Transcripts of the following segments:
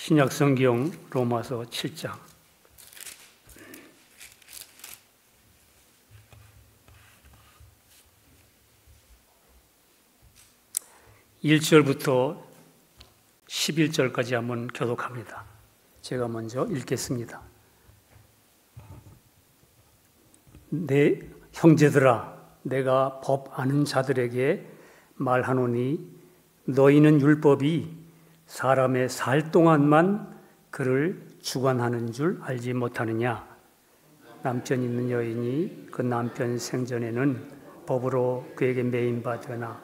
신약성경 로마서 7장 1절부터 11절까지 한번 교독합니다. 제가 먼저 읽겠습니다. 내 형제들아, 내가 법 아는 자들에게 말하노니 너희는 율법이 사람의 살 동안만 그를 주관하는 줄 알지 못하느냐? 남편 있는 여인이 그 남편 생전에는 법으로 그에게 매인받으나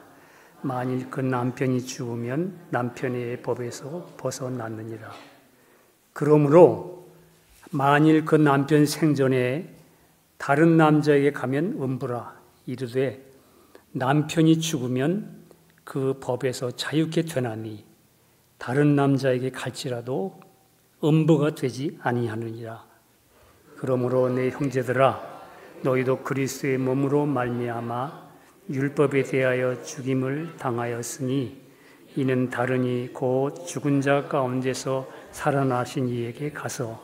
만일 그 남편이 죽으면 남편의 법에서 벗어났느니라. 그러므로 만일 그 남편 생전에 다른 남자에게 가면 음부라 이르되 남편이 죽으면 그 법에서 자유케 되나니 다른 남자에게 갈지라도 음부가 되지 아니하느니라. 그러므로 내 형제들아, 너희도 그리스도의 몸으로 말미암아 율법에 대하여 죽임을 당하였으니 이는 다르니 곧 죽은 자 가운데서 살아나신 이에게 가서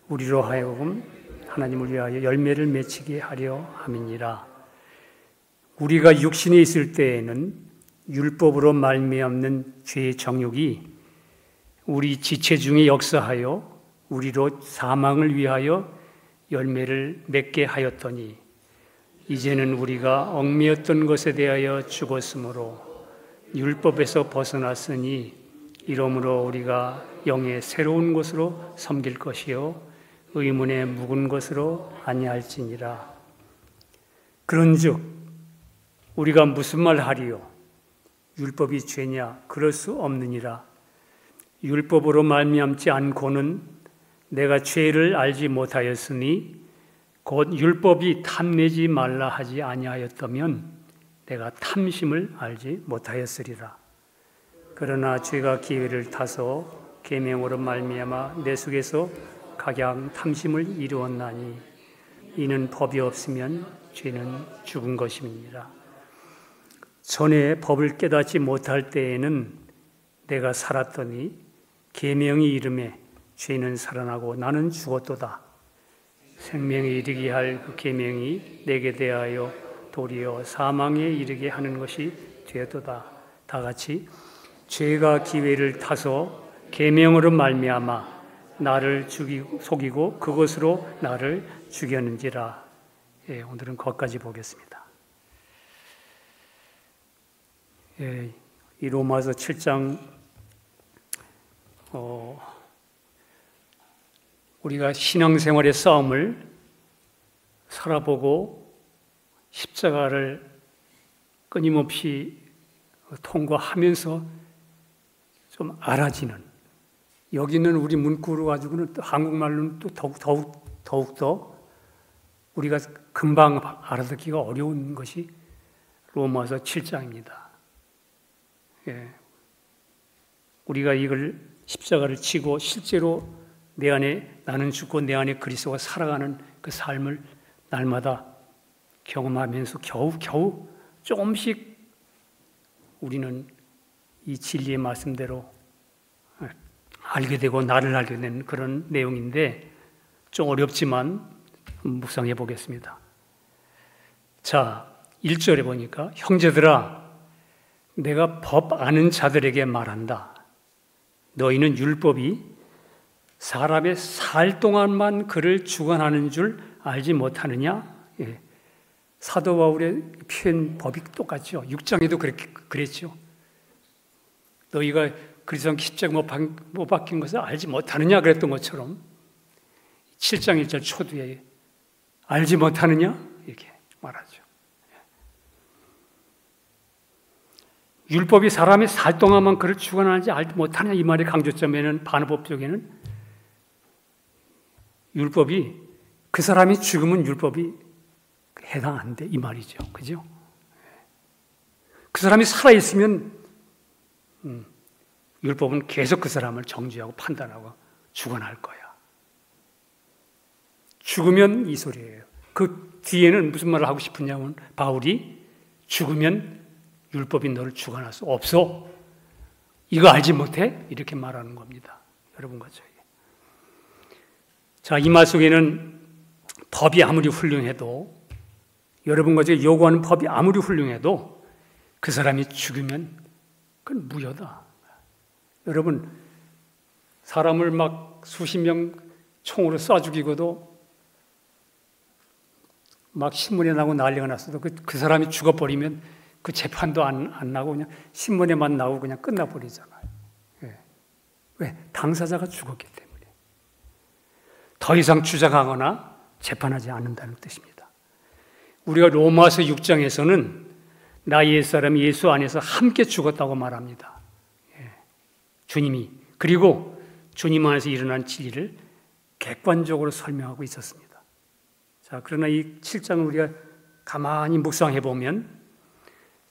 우리로 하여금 하나님을 위하여 열매를 맺히게 하려 함이니라. 우리가 육신에 있을 때에는 율법으로 말미암는 죄의 정욕이 우리 지체 중에 역사하여 우리로 사망을 위하여 열매를 맺게 하였더니 이제는 우리가 얽매였던 것에 대하여 죽었으므로 율법에서 벗어났으니 이러므로 우리가 영의 새로운 것으로 섬길 것이요 의문의 묵은 것으로 아니할지니라. 그런즉 우리가 무슨 말 하리요? 율법이 죄냐? 그럴 수 없느니라. 율법으로 말미암지 않고는 내가 죄를 알지 못하였으니 곧 율법이 탐내지 말라 하지 아니하였다면 내가 탐심을 알지 못하였으리라. 그러나 죄가 기회를 타서 계명으로 말미암아 내 속에서 각양 탐심을 이루었나니 이는 법이 없으면 죄는 죽은 것임이니라. 전에 법을 깨닫지 못할 때에는 내가 살았더니 계명이 이름에 죄는 살아나고 나는 죽었도다. 생명에 이르게 할 그 계명이 내게 대하여 도리어 사망에 이르게 하는 것이 되었도다. 다 같이 죄가 기회를 타서 계명으로 말미암아 나를 속이고 그것으로 나를 죽였는지라. 예, 오늘은 거기까지 보겠습니다. 예, 이 로마서 7장 우리가 신앙생활의 싸움을 살아보고 십자가를 끊임없이 통과하면서 좀 알아지는, 여기는 우리 문구로 가지고는 또 한국말로는 또 더욱더 우리가 금방 알아듣기가 어려운 것이 로마서 7장입니다. 예. 우리가 이걸 십자가를 치고 실제로 내 안에 나는 죽고 내 안에 그리스도가 살아가는 그 삶을 날마다 경험하면서 겨우 조금씩 우리는 이 진리의 말씀대로 알게 되고 나를 알게 되는 그런 내용인데 좀 어렵지만 묵상해 보겠습니다. 자, 1절에 보니까 형제들아, 내가 법 아는 자들에게 말한다. 너희는 율법이 사람의 살 동안만 그를 주관하는 줄 알지 못하느냐? 예. 사도 바울의 표현 법이 똑같죠. 6장에도 그랬죠. 너희가 그리스도의 십자가 못 박힌 것을 알지 못하느냐 그랬던 것처럼 7장 1절 초두에 알지 못하느냐? 이렇게 말하죠. 율법이 사람의 살 동안만 그를 주관하는지 알지 못하느냐 이 말의 강조점에는 반어법 쪽에는 율법이 그 사람이 죽으면 율법이 해당 안 돼 이 말이죠. 그죠? 그 사람이 살아있으면 율법은 계속 그 사람을 정죄하고 판단하고 주관할 거야. 죽으면 이 소리예요. 그 뒤에는 무슨 말을 하고 싶으냐면 바울이 죽으면 율법이 너를 주관할 수 없어. 이거 알지 못해? 이렇게 말하는 겁니다. 여러분과 저에게. 자, 이 말 속에는 법이 아무리 훌륭해도, 여러분과 제가 요구하는 법이 아무리 훌륭해도 그 사람이 죽으면 그건 무효다. 여러분, 사람을 막 수십 명 총으로 쏴 죽이고도 막 신문에 나고 난리가 났어도 그 사람이 죽어버리면 그 재판도 안 나고 그냥 신문에만 나오고 그냥 끝나버리잖아요. 왜? 당사자가 죽었기 때문에. 더 이상 주장하거나 재판하지 않는다는 뜻입니다. 우리가 로마서 6장에서는 나 옛사람이 예수 안에서 함께 죽었다고 말합니다. 주님이, 그리고 주님 안에서 일어난 진리를 객관적으로 설명하고 있었습니다. 자, 그러나 이 7장을 우리가 가만히 묵상해 보면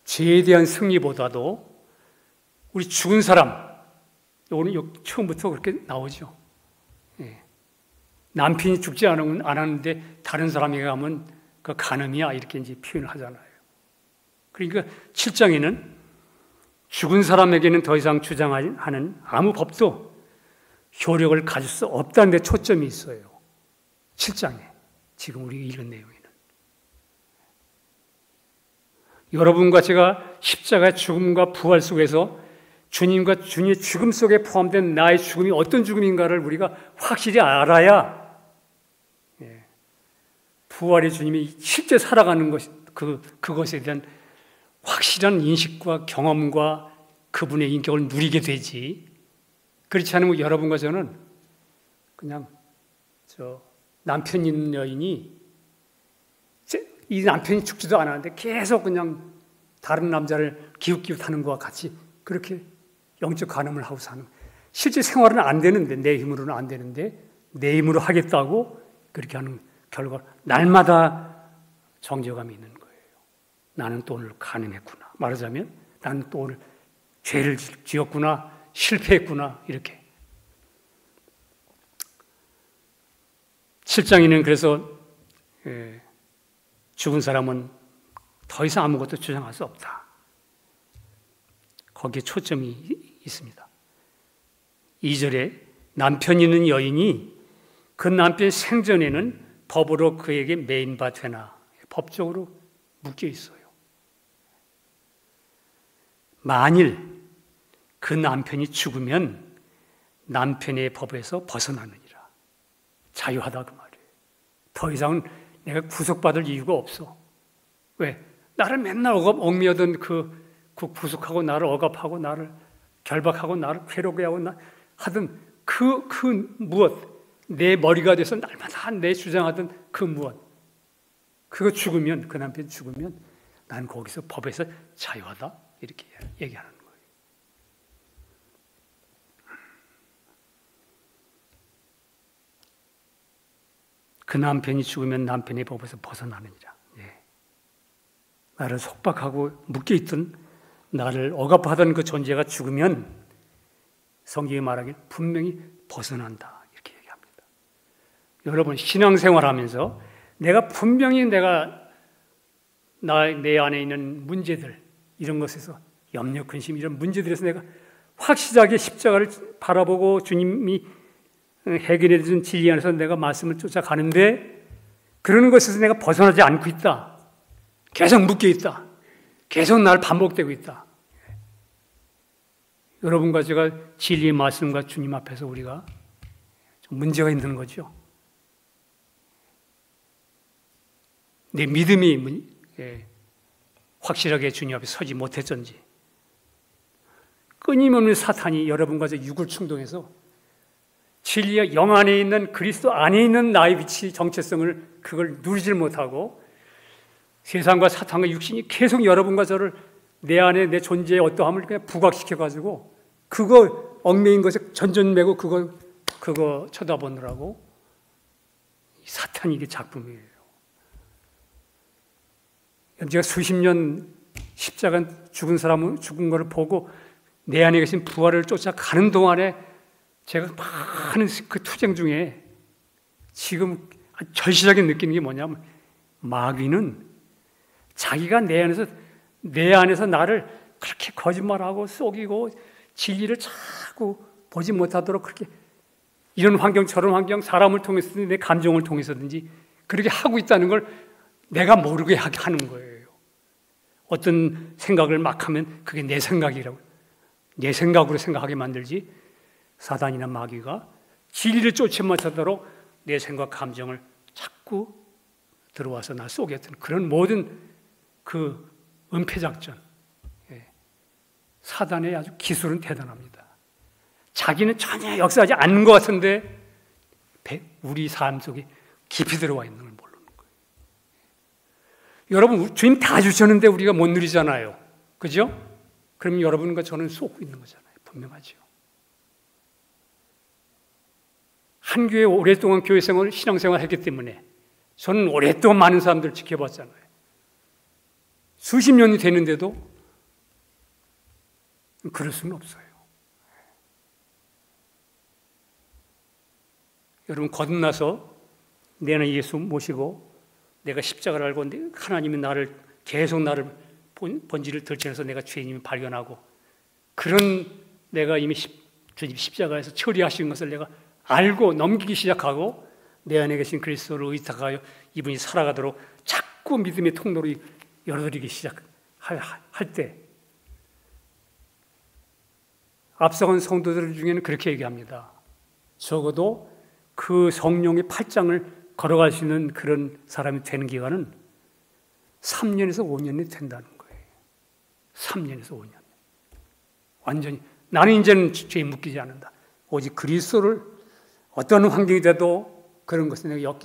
죄에 대한 승리보다도 우리 죽은 사람, 오늘 처음부터 그렇게 나오죠. 남편이 죽지 않았는데 다른 사람에게 가면 그 간음이야, 이렇게 이제 표현을 하잖아요. 그러니까 7장에는 죽은 사람에게는 더 이상 주장하는 아무 법도 효력을 가질 수 없다는 데 초점이 있어요. 7장에 지금 우리가 읽은 내용에는. 여러분과 제가 십자가의 죽음과 부활 속에서 주님과 주님의 죽음 속에 포함된 나의 죽음이 어떤 죽음인가를 우리가 확실히 알아야 부활의 주님이 실제 살아가는 것, 그것에 대한 확실한 인식과 경험과 그분의 인격을 누리게 되지. 그렇지 않으면 여러분과 저는 그냥 남편 있는 여인이 이 남편이 죽지도 않았는데 계속 그냥 다른 남자를 기웃기웃하는 것과 같이 그렇게 영적 간음을 하고 사는, 실제 생활은 안 되는데, 내 힘으로는 안 되는데 내 힘으로 하겠다고 그렇게 하는 결과 날마다 정죄감이 있는 거예요. 나는 또 오늘 간음했구나. 말하자면 나는 또 오늘 죄를 지었구나, 실패했구나, 이렇게. 7장에는 그래서 죽은 사람은 더 이상 아무것도 주장할 수 없다. 거기에 초점이 있습니다. 2절에 남편 있는 여인이 그 남편 생전에는 법으로 그에게 매인 바 되나, 법적으로 묶여 있어요. 만일 그 남편이 죽으면 남편의 법에서 벗어나느니라. 자유하다 그 말이에요. 더 이상은 내가 구속받을 이유가 없어. 왜? 나를 맨날 얽매이던 그 구속하고 나를 억압하고 나를 결박하고 나를 괴롭게 하고 하던 그 무엇, 내 머리가 돼서 날마다 내 주장하던 그 무엇, 그거 죽으면, 그 남편 죽으면 난 거기서 법에서 자유하다, 이렇게 얘기하는 거예요. 그 남편이 죽으면 남편의 법에서 벗어나느니라. 나를 속박하고 묶여있던, 나를 억압하던 그 존재가 죽으면 성경이 말하길 분명히 벗어난다, 이렇게 얘기합니다. 여러분, 신앙생활하면서 내가 분명히 내 안에 있는 문제들, 이런 것에서 염려, 근심, 이런 문제들에서 내가 확실하게 십자가를 바라보고 주님이 해결해 준 진리 안에서 내가 말씀을 쫓아가는데 그러는 것에서 내가 벗어나지 않고 있다. 계속 묶여 있다. 계속 날 반복되고 있다. 여러분과 제가 진리의 말씀과 주님 앞에서 우리가 좀 문제가 있는 거죠. 내 믿음이 확실하게 주님 앞에 서지 못했던지, 끊임없는 사탄이 여러분과 제 육을 충동해서 진리의 영 안에 있는 그리스도 안에 있는 나의 위치, 정체성을 그걸 누리질 못하고 세상과 사탄과 육신이 계속 여러분과 저를 내 안에 내 존재의 어떠함을 그냥 부각시켜가지고 그거 얽매인 것에 전전매고 그거 쳐다보느라고 사탄이 이게 작품이에요. 제가 수십 년 십자가 죽은 사람은 죽은 것을 보고 내 안에 계신 부활을 쫓아가는 동안에 제가 많은 그 투쟁 중에 지금 절실하게 느끼는 게 뭐냐면, 마귀는 자기가 내 안에서 나를 그렇게 거짓말하고 속이고 진리를 자꾸 보지 못하도록 그렇게 이런 환경 저런 환경 사람을 통해서든지 내 감정을 통해서든지 그렇게 하고 있다는 걸 내가 모르게 하는 거예요. 어떤 생각을 막 하면 그게 내 생각이라고, 내 생각으로 생각하게 만들지, 사단이나 마귀가 진리를 쫓아맞도록 내 생각 감정을 자꾸 들어와서 나 속였던 그런 모든 그 은폐작전, 사단의 아주 기술은 대단합니다. 자기는 전혀 역사하지 않는 것 같은데 우리 삶 속에 깊이 들어와 있는 걸 모르는 거예요. 여러분, 주님 다 주셨는데 우리가 못 누리잖아요. 그죠? 그럼 여러분과 저는 쏟고 있는 거잖아요. 분명하죠. 한 교회 오랫동안 교회생활, 신앙생활 했기 때문에 저는 오랫동안 많은 사람들을 지켜봤잖아요. 수십 년이 되는데도 그럴 수는 없어요. 여러분, 거듭나서 내는 예수 모시고 내가 십자가를 알고 하나님이 계속 나를 번지를 들쳐서 내가 죄인임을 발견하고 그런 내가 이미 주님 십자가에서 처리하신 것을 내가 알고 넘기기 시작하고 내 안에 계신 그리스도를 의탁하여 이분이 살아가도록 자꾸 믿음의 통로를 열어드리기 시작할 때 앞서간 성도들 중에는 그렇게 얘기합니다. 적어도 그 성령의 팔짱을 걸어갈 수 있는 그런 사람이 되는 기간은 3년에서 5년이 된다는 거예요. 3년에서 5년. 완전히 나는 이제는 죄에 묶이지 않는다. 오직 그리스도를 어떤 환경이 돼도 그런 것에 내가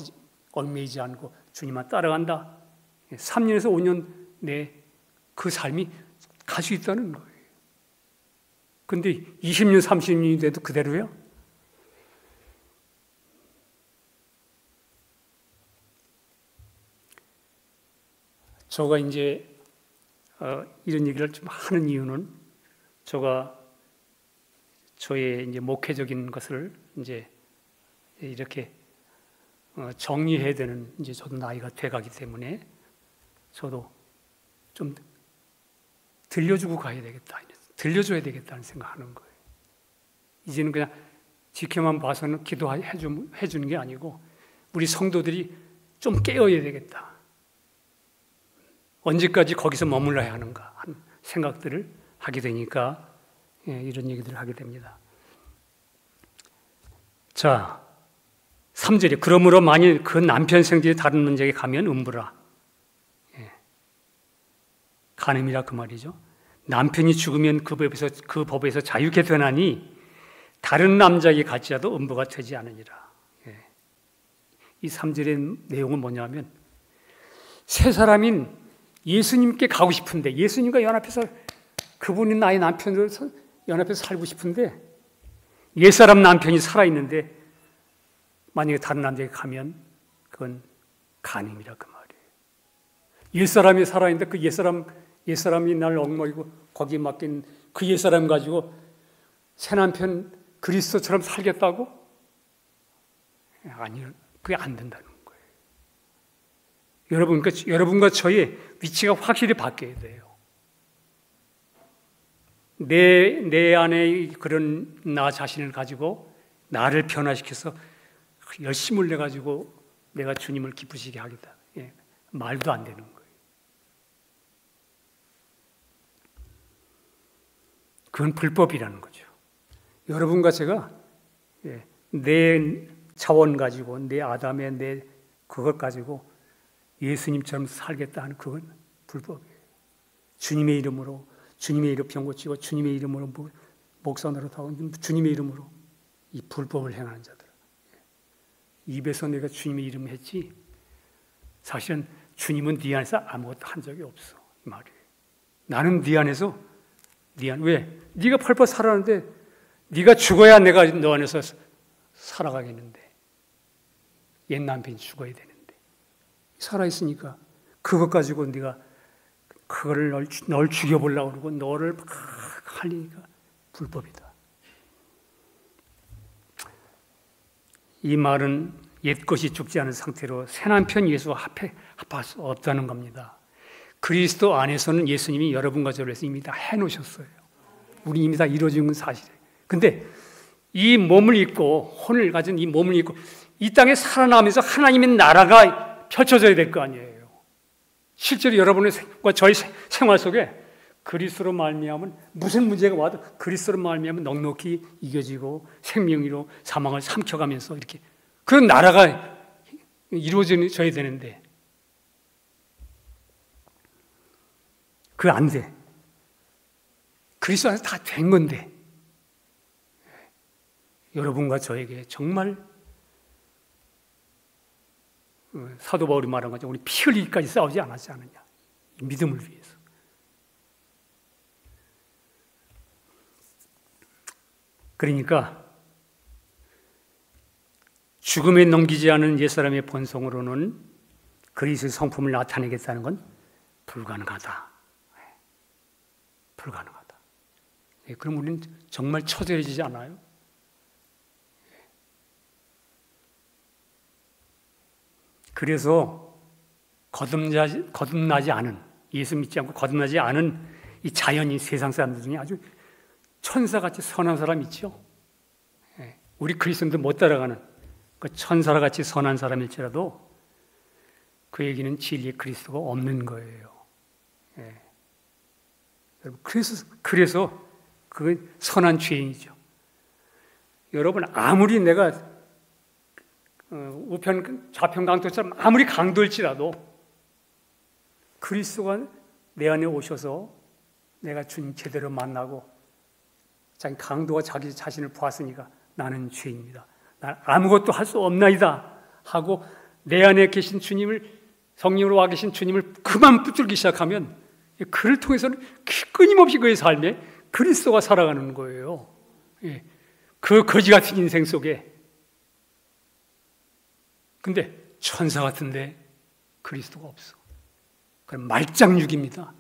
얽매이지 않고 주님만 따라간다. 3년에서 5년 내 그 삶이 갈 수 있다는 거예요. 근데 20년, 30년이 돼도 그대로요? 제가 이제 이런 얘기를 좀 하는 이유는 저의 이제 목회적인 것을 이제 이렇게 정리해야 되는 이제 저도 나이가 돼가기 때문에 저도 좀 들려주고 가야 되겠다, 들려줘야 되겠다는 생각하는 거예요. 이제는 그냥 지켜만 봐서는 기도해 주는 게 아니고 우리 성도들이 좀 깨어야 되겠다. 언제까지 거기서 머물러야 하는가 하는 생각들을 하게 되니까 이런 얘기들을 하게 됩니다. 자, 3절에 그러므로 만일 그 남편 생질이 다른 문제에 가면 음부라. 간음이라 그 말이죠. 남편이 죽으면 그 법에서 자유케 되나니 다른 남자에게 갈지라도 음부가 되지 않으니라. 이 3절의 내용은 뭐냐면 세 사람인 예수님께 가고 싶은데 예수님과 연합해서 그분이 나의 남편으로 연합해서 살고 싶은데 옛사람 남편이 살아있는데 만약에 다른 남자에게 가면 그건 간음이라 그 말이에요. 옛사람이 살아있는데 그 옛사람이 날 얽매이고 거기에 맡긴 그 옛사람 가지고 새 남편 그리스도처럼 살겠다고? 아니요, 그게 안 된다는 거예요. 여러분과 저의 위치가 확실히 바뀌어야 돼요. 내 안에 그런 나 자신을 가지고 나를 변화시켜서 열심을 내가지고 내가 주님을 기쁘시게 하겠다. 말도 안 되는 거예요. 그건 불법이라는 거죠. 여러분과 제가 내 차원 가지고 내 아담의 내 그것 가지고 예수님처럼 살겠다 하는 그건 불법이에요. 주님의 이름으로 주님의 이름 병 고치고 주님의 이름으로 목사 노릇하고 주님의 이름으로 이 불법을 행하는 자들. 입에서 내가 주님의 이름 했지 사실은 주님은 네 안에서 아무것도 한 적이 없어. 이 말이에요. 나는 네 안에서 왜? 네가 펄펄 살았는데 네가 죽어야 내가 너 안에서 살아가겠는데 옛 남편이 죽어야 되는데 살아있으니까 그것 가지고 네가 그거를 널 죽여보려고 그러고 너를 막 하려니까 불법이다. 이 말은 옛것이 죽지 않은 상태로 새 남편 예수와 합할 수 없다는 겁니다. 그리스도 안에서는 예수님이 여러분과 저를 이미 다 해놓으셨어요. 우리 이미 다 이루어진 건 사실이에요. 근데 이 몸을 입고 혼을 가진 이 몸을 입고 이 땅에 살아나면서 하나님의 나라가 펼쳐져야 될 거 아니에요. 실제로 여러분의 생과 저희 생활 속에 그리스도로 말미암은 무슨 문제가 와도 그리스도로 말미암은 넉넉히 이겨지고 생명으로 사망을 삼켜가면서 이렇게 그런 나라가 이루어져야 되는데 그거 안 돼. 그리스도 안에서 다 된 건데 여러분과 저에게 정말 사도 바울이 말한 것처럼 우리 피 흘리기까지 싸우지 않았지 않느냐. 이 믿음을 위해서. 그러니까 죽음에 넘기지 않은 옛사람의 본성으로는 그리스도의 성품을 나타내겠다는 건 불가능하다. 불가능하다. 그럼 우리는 정말 처절해지지 않아요? 그래서 거듭나지 않은, 예수 믿지 않고 거듭나지 않은 이 자연인 세상 사람들 중에 아주 천사같이 선한 사람 있죠? 우리 그리스도인들 못 따라가는 그 천사같이 선한 사람일지라도 그에게는 진리의 그리스도가 없는 거예요. 그래서 그 선한 죄인이죠. 여러분 아무리 내가 우편 좌편 강도처럼 아무리 강도일지라도 그리스도가 내 안에 오셔서 내가 주님 제대로 만나고 자기 강도가 자기 자신을 보았으니까 나는 죄입니다. 난 아무것도 할 수 없나이다 하고 내 안에 계신 주님을 성령으로 와 계신 주님을 그만 붙들기 시작하면 그를 통해서는 끊임없이 그의 삶에 그리스도가 살아가는 거예요. 그 거지 같은 인생 속에 근데 천사 같은데 그리스도가 없어. 그럼 말짱육입니다.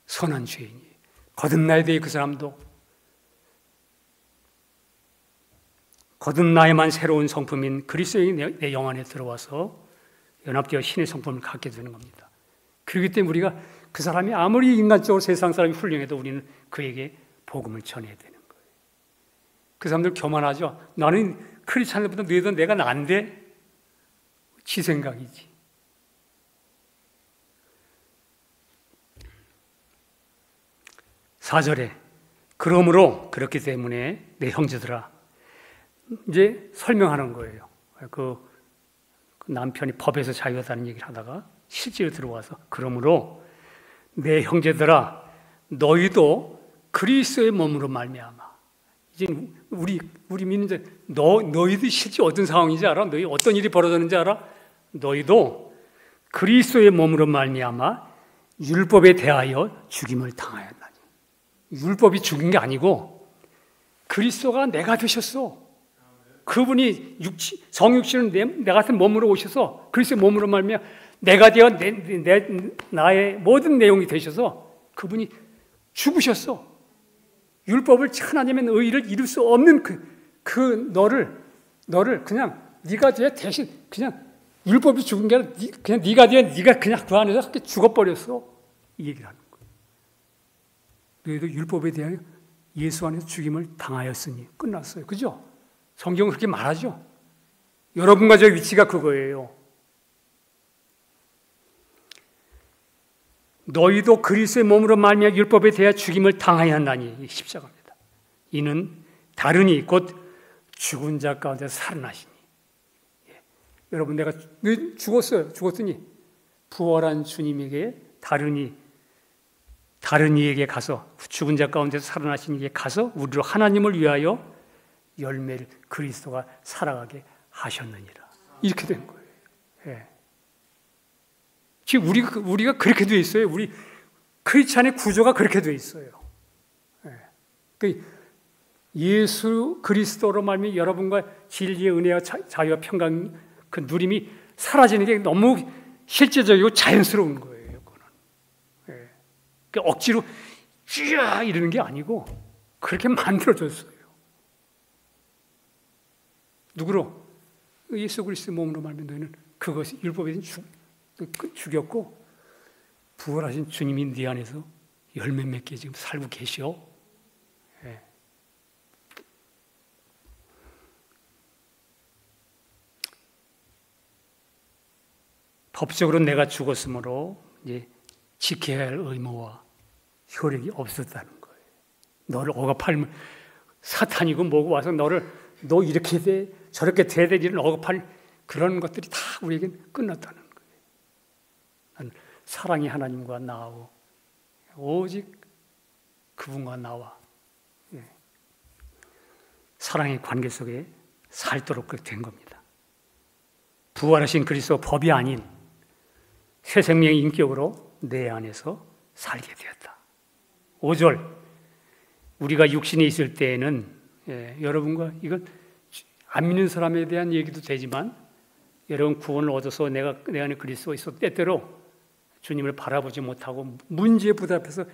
선한 죄인이 거듭나야 돼. 그 사람도 거듭나야만 새로운 성품인 그리스도의 내 영 안에 들어와서 연합되어 신의 성품을 갖게 되는 겁니다. 그렇기 때문에 우리가 그 사람이 아무리 인간적으로 세상 사람이 훌륭해도 우리는 그에게 복음을 전해야 되는 거예요. 그 사람들 교만하죠. 나는 크리스찬들보다 너희도 내가 난데 지 생각이지. 사절에 그러므로 그렇기 때문에 내 형제들아 이제 설명하는 거예요. 그 남편이 법에서 자유하다는 얘기를 하다가 실제로 들어와서 그러므로 내 형제들아 너희도 그리스도의 몸으로 말미암아. 이제 우리 믿는데 너희도 실제 어떤 상황인지 알아? 너희 어떤 일이 벌어졌는지 알아? 너희도 그리스도의 몸으로 말미암아 율법에 대하여 죽임을 당하였나니. 율법이 죽인 게 아니고 그리스도가 내가 되셨어. 그분이 성육신은 내 같은 몸으로 오셔서 그리스도의 몸으로 말미암아 내가 되어 나의 모든 내용이 되셔서 그분이 죽으셨어. 율법을 하나님의 의의를 이룰 수 없는 그 너를 그냥 네가 되어 대신 그냥 율법이 죽은 게 아니라 그냥 네가 되어 네가 그냥 그 안에서 죽어버렸어. 이 얘기를 하는 거예요. 너희도 율법에 대하여 예수 안에서 죽임을 당하였으니 끝났어요. 그죠? 성경은 그렇게 말하죠. 여러분과 저의 위치가 그거예요. 너희도 그리스도의 몸으로 말미암아 율법에 대하여 죽임을 당하였나니 십자가입니다. 이는 다르니 곧 죽은 자 가운데 살아나시니. 여러분 내가 죽었으니 부활한 주님에게 다른 이에게 가서 죽은 자 가운데서 살아나신 이에게 가서 우리로 하나님을 위하여 열매를 그리스도가 살아가게 하셨느니라. 이렇게 된 거예요. 예. 지금 우리가 그렇게 되어 있어요. 우리 크리스찬의 구조가 그렇게 되어 있어요. 예. 그 예수 그리스도로 말미암아 여러분과 진리의 은혜와 자유와 평강 그 누림이 사라지는 게 너무 실제적이고 자연스러운 거예요. 그거는. 예. 그 억지로 쥐야 이러는 게 아니고 그렇게 만들어졌어요. 누구로? 예수 그리스도의 몸으로 말면 너희는 그것이 율법에 죽였고 부활하신 주님이 네 안에서 열매 맺게 지금 살고 계셔. 예. 법적으로 내가 죽었으므로 이제 지켜야 할 의무와 효력이 없었다는 거예요. 너를 억압할 사탄이고 뭐고 와서 너 이렇게 돼 저렇게 돼야 되지를 억압할 그런 것들이 다 우리에겐 끝났다는 거예요. 난 사랑이 하나님과 나하고 오직 그분과 나와 사랑의 관계 속에 살도록 그렇게 된 겁니다. 부활하신 그리스도 법이 아닌 새 생명의 인격으로 내 안에서 살게 되었다. 5절 우리가 육신에 있을 때에는 여러분과 이건 안 믿는 사람에 대한 얘기도 되지만 여러분 구원을 얻어서 내 안에 그리스도가 있어 때때로 주님을 바라보지 못하고 문제에 부답해서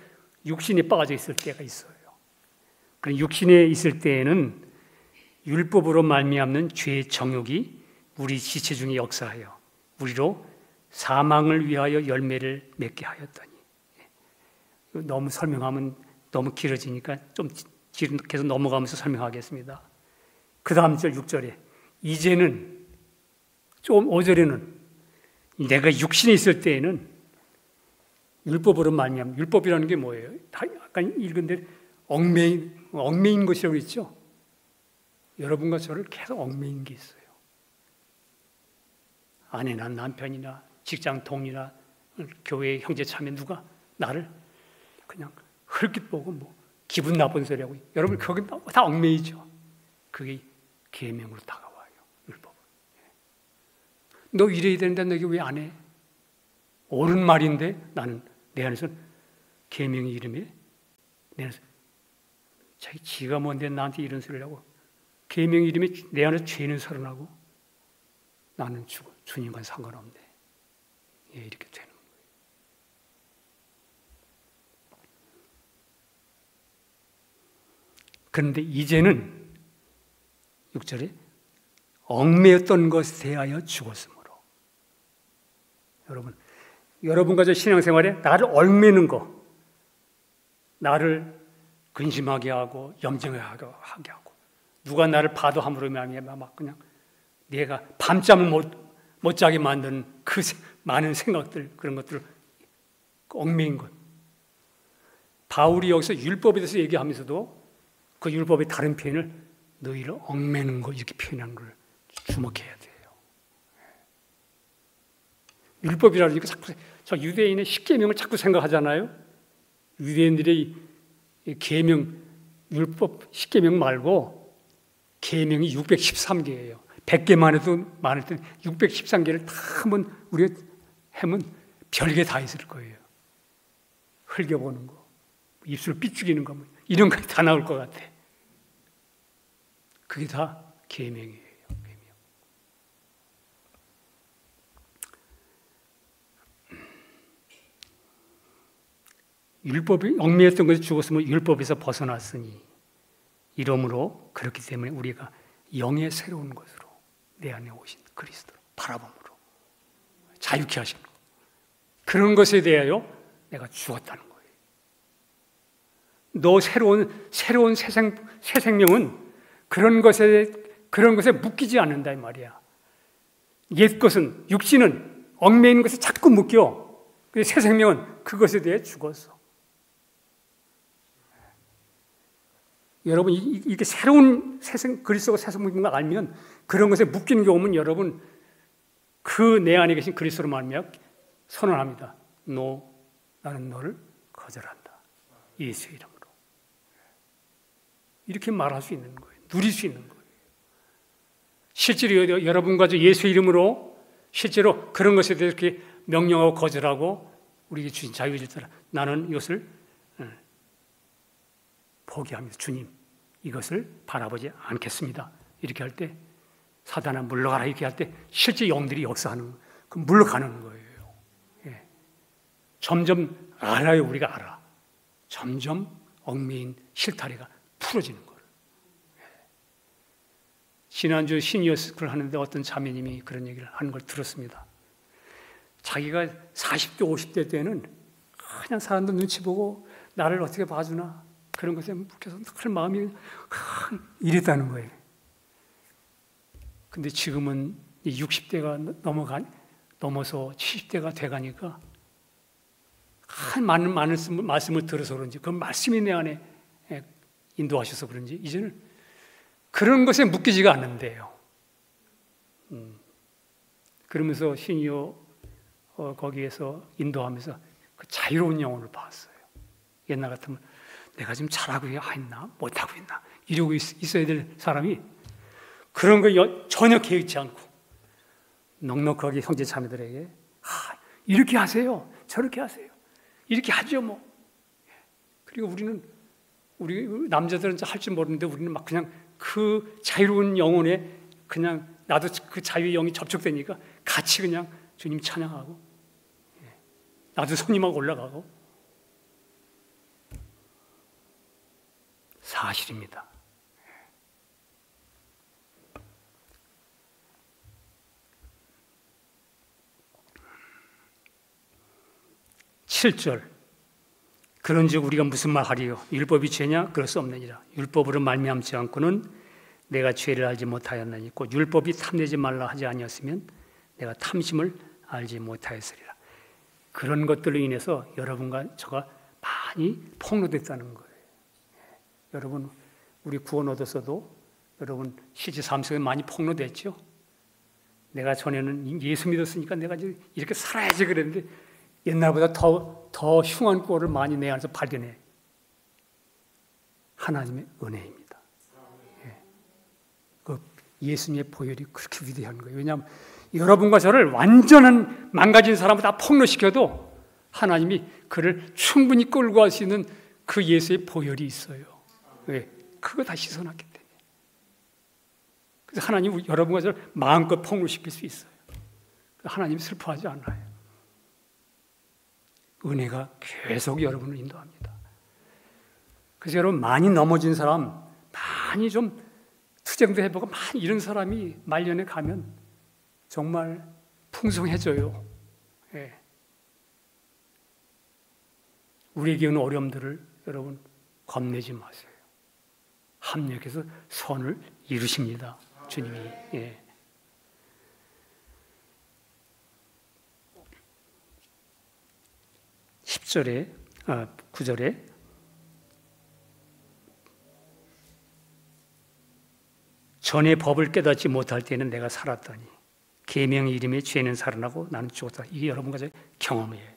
육신에 빠져 있을 때가 있어요. 그럼 육신에 있을 때에는 율법으로 말미암는 죄의 정욕이 우리 지체 중에 역사하여 우리로 사망을 위하여 열매를 맺게 하였더니 너무 설명하면 너무 길어지니까 좀 계속 넘어가면서 설명하겠습니다. 그 다음 절 6절에 이제는 좀 5절에는 내가 육신에 있을 때에는 율법으로 말미암 율법이라는 게 뭐예요? 아까 읽은 대로 얽매인 것이라고 했죠. 여러분과 저를 계속 얽매인 게 있어요. 아내나 남편이나 직장 동료나 교회 형제 자매 누가 나를 그냥 헐깃 보고 뭐 기분 나쁜 소리하고 여러분 거기 다 얽매이죠. 그게 계명으로 다가와요. 율법은. 너 이래야 되는데 너 이게 왜 안 해? 옳은 말인데 나는 내 안에서 계명의 이름에 내 안에서 자기 지가 뭔데 나한테 이런 소리를 하고 계명의 이름에 내 안에서 죄는 살아나고 나는 죽어. 주님과 상관없는데 이렇게 되는 거예요. 그런데 이제는 6절에 얽매였던 것에 대하여 죽었으므로 여러분과 저 신앙생활에 나를 얽매는 거 나를 근심하게 하고 염증하게 하고 누가 나를 봐도 함부로 막 그냥 내가 밤잠을 못 자게 만드는 그 많은 생각들 그런 것들을 얽매인 것. 바울이 여기서 율법에 대해서 얘기하면서도 그 율법의 다른 표현을 너희를 얽매는 거 이렇게 표현한 걸 주목해야 돼요. 율법이라니까 자꾸 저 유대인의 십계명을 자꾸 생각하잖아요. 유대인들의 계명 율법 십계명 말고 계명이 613개예요. 100개만 해도 많을 때 613개를 다 한번 우리가 하면 별게 다 있을 거예요. 흘겨보는 거, 입술 삐죽이는 거, 이런 거 다 나올 것 같아. 그게 다 계명이에요. 계명. 율법이 얽매였던 것이 죽었으면 율법에서 벗어났으니 이러므로 그렇기 때문에 우리가 영의 새로운 것으로 내 안에 오신 그리스도를 바라봄으로 자유케 하시는 것. 그런 것에 대하여 내가 죽었다는 거예요. 너 새로운 새 생명은 그런 것에 묶이지 않는다 이 말이야. 옛 것은 육신은 얽매이는 것에 자꾸 묶여. 새 생명은 그것에 대해 죽었어. 여러분 이게 새로운 그리스도가 새 생명을 알면 그런 것에 묶이는 게 오면 여러분 그 내 안에 계신 그리스도로 말미암아 선언합니다. 나는 너를 거절한다. 예수의 이름으로. 이렇게 말할 수 있는 거예요. 누릴 수 있는 거예요. 실제로 여러분과 예수의 이름으로 실제로 그런 것에 대해서 이렇게 명령하고 거절하고 우리에게 주신 자유를 따라 나는 이것을 포기합니다. 주님, 이것을 바라보지 않겠습니다. 이렇게 할 때 사단아 물러가라 이렇게 할 때 실제 영들이 역사하는 그 물러가는 거예요. 예. 점점 알아요. 우리가 알아. 점점 얽매인 실타래가 풀어지는 거예요. 예. 지난주 시니어스쿨 하는데 어떤 자매님이 그런 얘기를 하는 걸 들었습니다. 자기가 40대 50대 때는 그냥 사람들 눈치 보고 나를 어떻게 봐주나 그런 것에 묶여서 늘 마음이 이랬다는 거예요. 근데 지금은 60대가 넘어서 70대가 돼가니까 많은 말씀을 들어서 그런지 그 말씀이 내 안에 인도하셔서 그런지 이제는 그런 것에 묶이지가 않는데요. 그러면서 시니어 거기에서 인도하면서 그 자유로운 영혼을 봤어요. 옛날 같으면 내가 지금 잘하고 있나 못하고 있나 이러고 있어야 될 사람이 그런 거 전혀 개의치 않고 넉넉하게 형제 자매들에게 이렇게 하세요, 저렇게 하세요, 이렇게 하죠 뭐. 그리고 우리 남자들은 할 줄 모르는데 우리는 막 그냥 그 자유로운 영혼에 그냥 나도 그 자유의 영이 접촉되니까 같이 그냥 주님 찬양하고 나도 손님하고 올라가고. 사실입니다. 7절 그런즉 우리가 무슨 말하리요? 율법이 죄냐? 그럴 수 없느니라. 율법으로 말미암지 않고는 내가 죄를 알지 못하였나니 곧 율법이 탐내지 말라 하지 아니었으면 내가 탐심을 알지 못하였으리라. 그런 것들로 인해서 여러분과 저가 많이 폭로됐다는 거예요. 여러분 우리 구원 얻었어도 여러분 실제 삶 속에 많이 폭로됐죠? 내가 전에는 예수 믿었으니까 내가 이렇게 살아야지 그랬는데 옛날보다 더 흉한 꼴을 많이 내 안에서 발견해. 하나님의 은혜입니다. 그 예수님의 보혈이 그렇게 위대한 거예요. 왜냐하면 여러분과 저를 완전한 망가진 사람을 다 폭로시켜도 하나님이 그를 충분히 끌고 갈 수 있는 그 예수의 보혈이 있어요. 왜? 그거 다 씻어놨기 때문에. 그래서 하나님이 여러분과 저를 마음껏 폭로시킬 수 있어요. 하나님이 슬퍼하지 않아요. 은혜가 계속 여러분을 인도합니다. 그래서 여러분 많이 넘어진 사람, 많이 좀 투쟁도 해보고 많이 이런 사람이 말년에 가면 정말 풍성해져요. 예. 우리에게 오는 어려움들을 여러분 겁내지 마세요. 합력해서 선을 이루십니다. 주님이. 예. 9절에 전에 법을 깨닫지 못할 때는 내가 살았더니 계명의 이름에 죄는 살아나고 나는 죽었다. 이게 여러분과 제 경험이에요.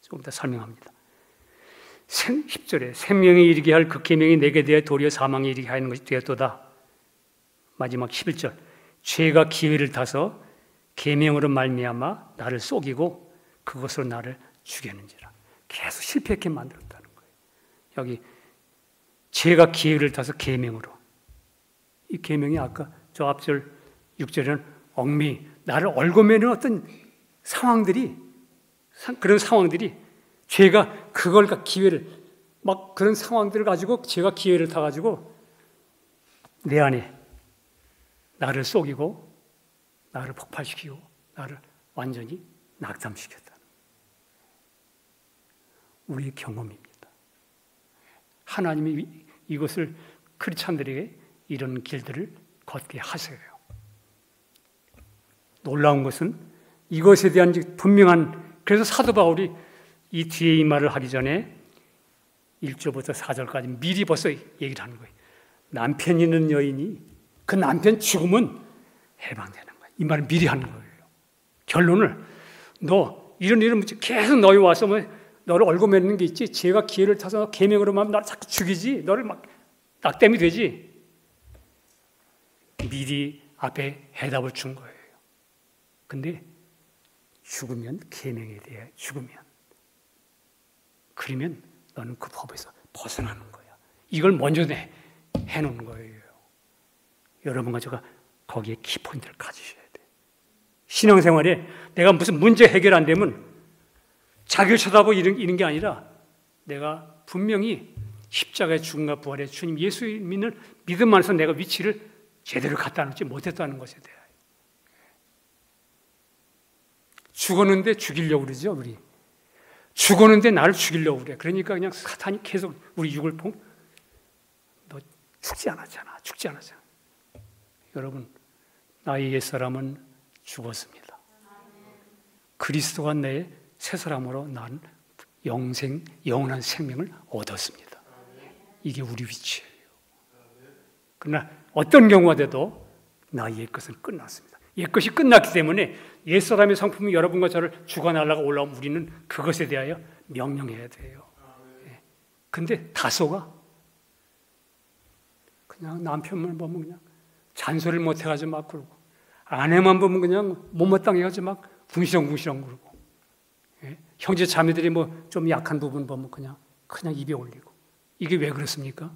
조금 더 설명합니다. 10절에 생명에 이르게 할 그 계명이 내게 대하여 도리어 사망에 이르게 하는 것이 되었도다. 마지막 11절 죄가 기회를 타서 계명으로 말미암아 나를 속이고 그것으로 나를 죽였는지라. 계속 실패하게 만들었다는 거예요. 여기 죄가 기회를 타서 계명으로. 이 계명이 아까 저 앞절 6절에는 얽매이 나를 얽어매는 어떤 상황들이 그런 상황들이 죄가 그걸 기회를 막 그런 상황들을 가지고 죄가 기회를 타 가지고 내 안에 나를 속이고 나를 폭발시키고 나를 완전히 낙담시켰다. 우리의 경험입니다. 하나님이 이것을 크리스찬들에게 이런 길들을 걷게 하세요. 놀라운 것은 이것에 대한 분명한, 그래서 사도 바울이 이 뒤에 이 말을 하기 전에 1절부터 4절까지 미리 벌써 얘기를 하는 거예요. 남편 있는 여인이 그 남편 죽으면 해방되는 거예요. 이 말을 미리 하는 거예요. 결론을 너 이런 계속 너희 와서 너를 얽어매는 게 있지. 죄가 기회를 타서 계명으로만 나를 자꾸 죽이지. 너를 막 낙담이 되지. 미리 앞에 해답을 준 거예요. 근데 죽으면 계명에 대해 죽으면 그러면 너는 그 법에서 벗어나는 거야. 이걸 먼저 해놓은 거예요. 여러분과 제가 거기에 키포인트를 가지셔야 돼. 신앙생활에 내가 무슨 문제 해결 안 되면 자기를 쳐다보고 이런 게 아니라 내가 분명히 십자가의 죽음과 부활의 주님 예수 믿는 믿음 안에서 내가 위치를 제대로 갖다 놓지 못했다는 것에 대하여. 죽었는데 죽이려고 그러죠, 우리. 죽었는데 나를 죽이려고 그래. 그러니까 그냥 사탄이 계속 우리 육을 너 죽지 않았잖아. 여러분, 나의 옛사람은 죽었습니다. 그리스도가 내 새 사람으로 난 영원한 생명을 얻었습니다. 이게 우리 위치예요. 그러나 어떤 경우가 돼도 나 옛것은 끝났습니다. 옛것이 끝났기 때문에 옛사람의 성품이 여러분과 저를 죽어나려고 올라오면 우리는 그것에 대하여 명령해야 돼요. 근데 다소가 그냥 남편만 보면 그냥 잔소리를 못해가지고 막 그러고, 아내만 보면 그냥 못마땅해가지고 막 궁시렁궁시렁 그러고, 형제 자매들이 뭐 좀 약한 부분 보면 그냥 입에 올리고, 이게 왜 그렇습니까?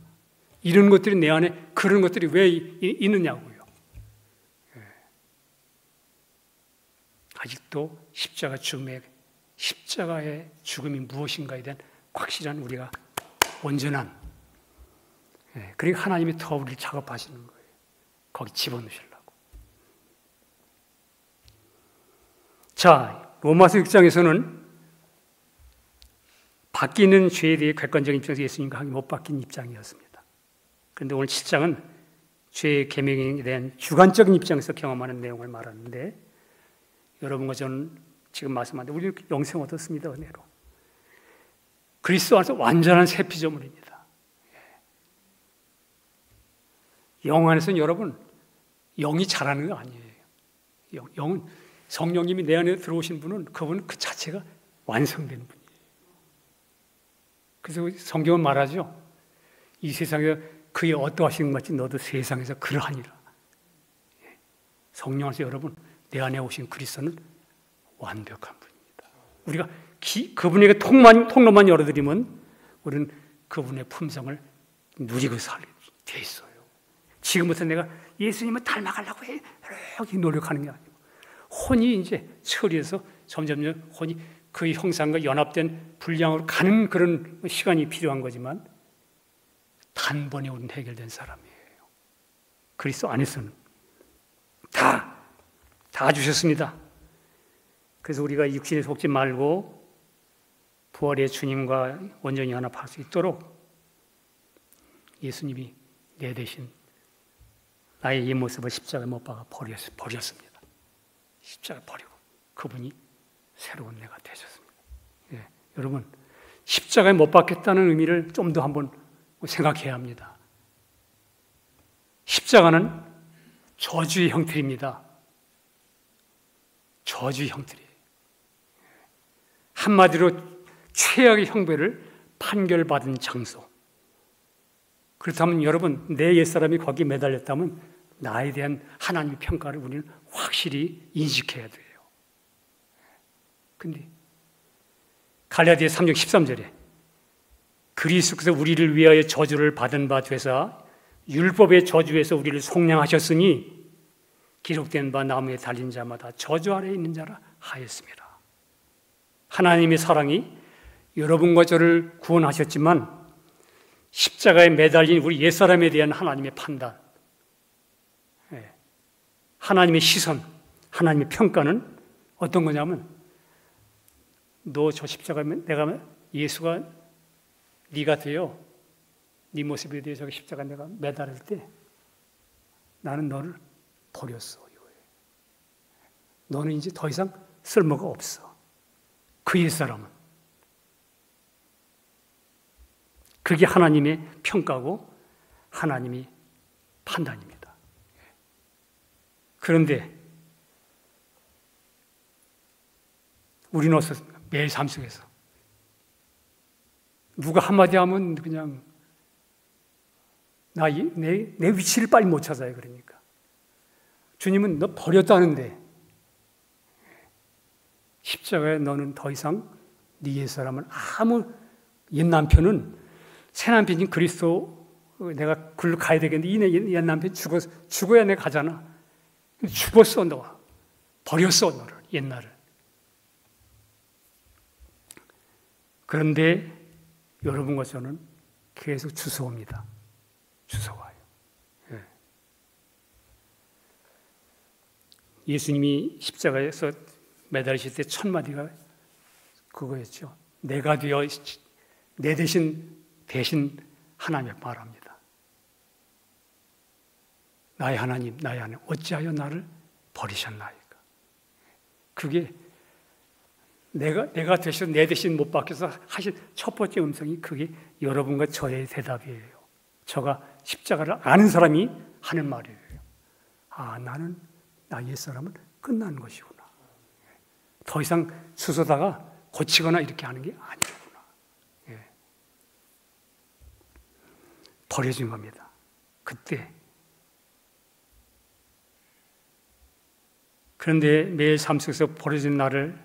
이런 것들이 내 안에 그런 것들이 왜 있느냐고요. 아직도 십자가의 죽음이 무엇인가에 대한 확실한 우리가 온전한, 그러니까 하나님이 더 우리를 작업하시는 거예요. 거기 집어넣으시려고. 자, 로마서 6장에서는 바뀌는 죄에 대해 객관적인 입장에서 예수님과 함께 못 바뀐 입장이었습니다. 그런데 오늘 7장은 죄의 계명에 대한 주관적인 입장에서 경험하는 내용을 말하는데, 여러분과 저는 지금 말씀하는데 우리는 영생 얻었습니다. 은혜로. 그리스도 안에서 완전한 새 피조물입니다. 영 안에서는 여러분, 영이 자라는 거 아니에요. 영은 성령님이 내 안에 들어오신 분은 그분은 그 자체가 완성된 분이에요. 그래서 성경은 말하죠. 이 세상에 그의 어떠하신 것 같이 너도 세상에서 그러하니라. 성령 안에서 여러분, 내 안에 오신 그리스도는 완벽한 분입니다. 우리가 그분에게 통로만 열어드리면 우리는 그분의 품성을 누리고 살게 돼 있어요. 지금부터 내가 예수님을 닮아가려고 이렇게 노력하는 게 아니고, 혼이 이제 처리해서 점점 혼이 그 형상과 연합된 분량으로 가는 그런 시간이 필요한 거지만, 단번에 우리는 해결된 사람이에요. 그리스도 안에서는 다 주셨습니다. 그래서 우리가 육신에 속지 말고 부활의 주님과 온전히 연합할 수 있도록 예수님이 내 대신 나의 이 모습을 십자가에 못 박아 버렸습니다. 십자가 버리고 그분이 새로운 내가 되셨습니다. 여러분, 십자가에 못 박겠다는 의미를 좀 더 한번 생각해야 합니다. 십자가는 저주의 형틀입니다. 저주의 형틀이에요. 한마디로 최악의 형벌을 판결받은 장소. 그렇다면 여러분, 내 옛사람이 거기에 매달렸다면 나에 대한 하나님의 평가를 우리는 확실히 인식해야 돼요. 근데 갈라디아 3장 13절에 그리스도께서 우리를 위하여 저주를 받은 바 되사 율법의 저주에서 우리를 속량하셨으니 기록된 바 나무에 달린 자마다 저주 아래에 있는 자라 하였습니다. 하나님의 사랑이 여러분과 저를 구원하셨지만 십자가에 매달린 우리 옛사람에 대한 하나님의 판단, 하나님의 시선, 하나님의 평가는 어떤 거냐면, 너 저 십자가에 내가 예수가 네가 되어 네 모습에 대해 저 십자가 내가 매달릴 때 나는 너를 버렸어. 너는 이제 더 이상 쓸모가 없어. 그 옛사람은. 그게 하나님의 평가고 하나님의 판단입니다. 그런데 우리는 어떻습니까? 매일 삶 속에서 누가 한마디 하면 그냥 내 위치를 빨리 못 찾아요. 그러니까 주님은 너 버렸다는데, 십자가에 너는 더 이상 네 옛사람을 옛 남편은 새 남편인 그리스도, 내가 글로 가야 되겠는데 이 옛 남편 죽어야 내가 가잖아. 죽었어. 너가 버렸어. 너를, 옛날을. 그런데 여러분과 저는 계속 주워옵니다. 주워와요. 예수님이 십자가에서 매달리실 때 첫 마디가 그거였죠. 내가 되어 내 대신 하나님의 말합니다. 나의 하나님, 어찌하여 나를 버리셨나이까. 그게 내가 대신 내 대신 못 박혀서 하신 첫 번째 음성이 그게 여러분과 저의 대답이에요. 저가 십자가를 아는 사람이 하는 말이에요. 아, 나는 나 옛사람은 끝난 것이구나. 더 이상 수소다가 고치거나 이렇게 하는 게 아니구나. 예. 버려진 겁니다. 그때. 그런데 매일 삶 속에서 버려진 나를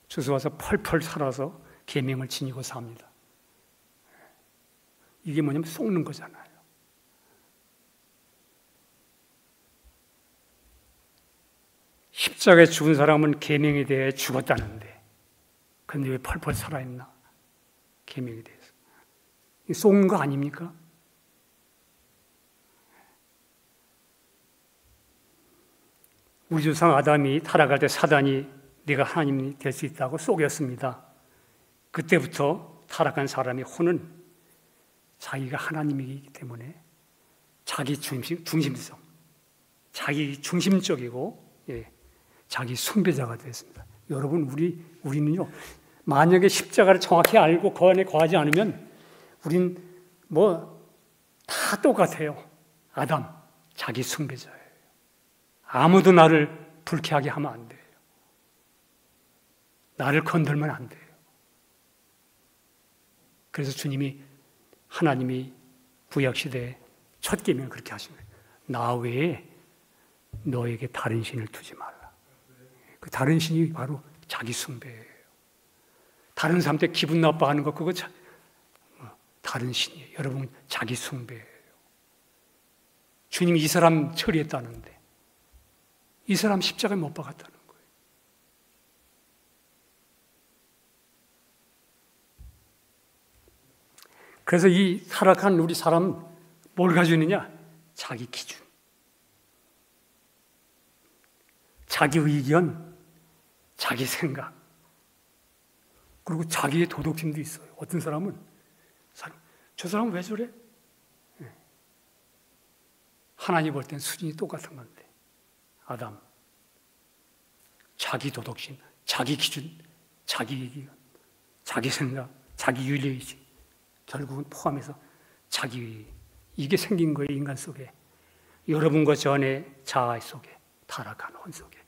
주워와서 펄펄 살아서 계명을 지니고 삽니다. 이게 뭐냐면 속는 거잖아요. 십자가에 죽은 사람은 계명에 대해 죽었다는데 근데 왜 펄펄 살아있나? 계명에 대해서. 속는 거 아닙니까? 우리 조상 아담이 타락할 때 사단이 네가 하나님이 될 수 있다고 속였습니다. 그때부터 타락한 사람의 혼은 자기가 하나님이기 때문에 자기 중심성, 자기 중심적이고 자기 숭배자가 됐습니다. 여러분 우리는요 만약에 십자가를 정확히 알고 그 안에 거하지 않으면 우린 다 똑같아요. 아담 자기 숭배자예요. 아무도 나를 불쾌하게 하면 안 돼요. 나를 건들면 안 돼요. 그래서 하나님이 구약시대에 첫 계명을 그렇게 하신 거예요. 나 외에 너에게 다른 신을 두지 말라. 그 다른 신이 바로 자기 숭배예요. 다른 사람 때 기분 나빠하는 거 그거 다른 신이에요. 여러분 자기 숭배예요. 주님이 이 사람 처리했다는데 이 사람 십자가에 못 박았다는 거예요. 그래서 이 타락한 우리 사람 뭘 가지고 있느냐? 자기 기준, 자기 의견, 자기 생각, 그리고 자기의 도덕심도 있어요. 어떤 사람은 저 사람은 왜 저래? 하나님 볼 땐 수준이 똑같은 건데 아담 자기 도덕심, 자기 기준, 자기 의견, 자기 생각, 자기 윤리의식 결국은 포함해서 자기 이게 생긴 거예요. 인간 속에 여러분과 저 안의 자아 속에 타락한 혼 속에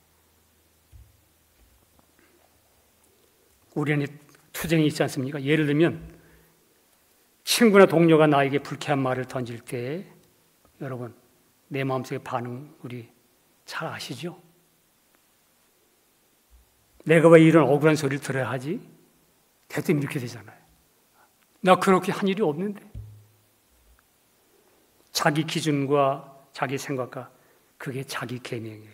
우리 안에 투쟁이 있지 않습니까? 예를 들면 친구나 동료가 나에게 불쾌한 말을 던질 때 여러분 내 마음속의 반응 우리 잘 아시죠? 내가 왜 이런 억울한 소리를 들어야 하지? 대뜸 이렇게 되잖아요. 나 그렇게 한 일이 없는데. 자기 기준과 자기 생각과 그게 자기 계명이에요.